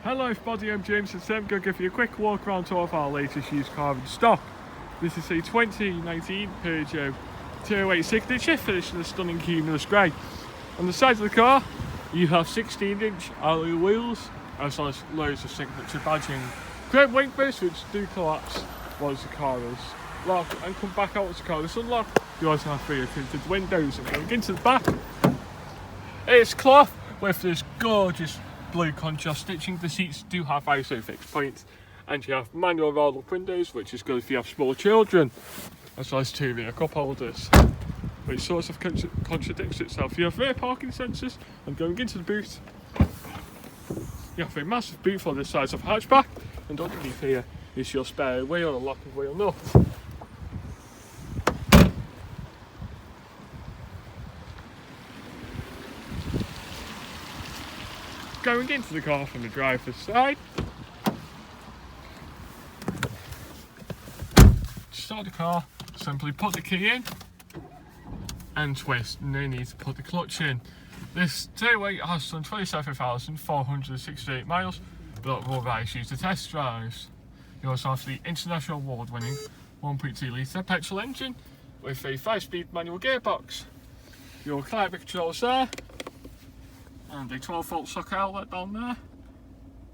Hello everybody, I'm James and today I'm going to give you a quick walk around tour of our latest used car in stock. This is a 2019 Peugeot 208 signature finished in a stunning cumulus grey. On the side of the car you have 16-inch alloy wheels as well as loads of signature badging. Great wing boosts which do collapse once the car is locked and come back out once the car is unlocked. You also have rear tinted windows. And going into the back, it's cloth with this gorgeous blue contrast stitching. The seats do have ISO fixed points and you have manual roll up windows, which is good if you have small children, as well as two rear cup holders, which sort of contradicts itself. You have rear parking sensors, and going into the boot you have a massive boot for the size of a hatchback, and underneath here is your spare wheel and locking wheel nut. Going into the car from the driver's side, to start the car, simply put the key in and twist. No need to put the clutch in. This 208 has done 27,468 miles, but will advise you to test drives. You also have the international award-winning 1.2 litre petrol engine with a 5-speed manual gearbox. Your climate controls there, and a 12-volt socket outlet down there,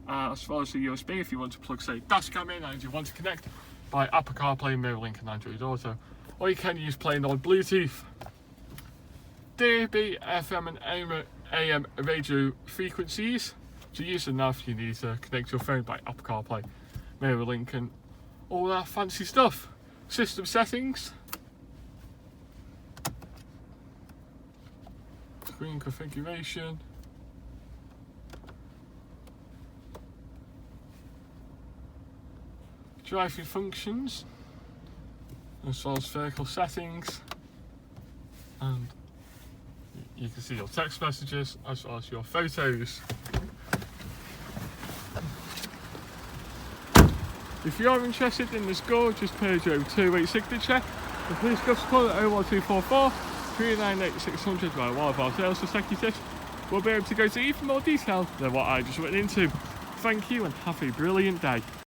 as well as a USB if you want to plug, say, dashcam in and you want to connect by Apple CarPlay, MirrorLink and Android Auto, or you can use plain old Bluetooth. DAB, FM and AM radio frequencies. To use the nav you need to connect your phone by Apple CarPlay, MirrorLink and all that fancy stuff. System settings, screen configuration, driving functions, as well as vehicle settings, and you can see your text messages as well as your photos. If you are interested in this gorgeous Peugeot 208 signature, then please give us a call at 01244 398 600 where one of our sales executives will be able to go into even more detail than what I just went into. Thank you and have a brilliant day.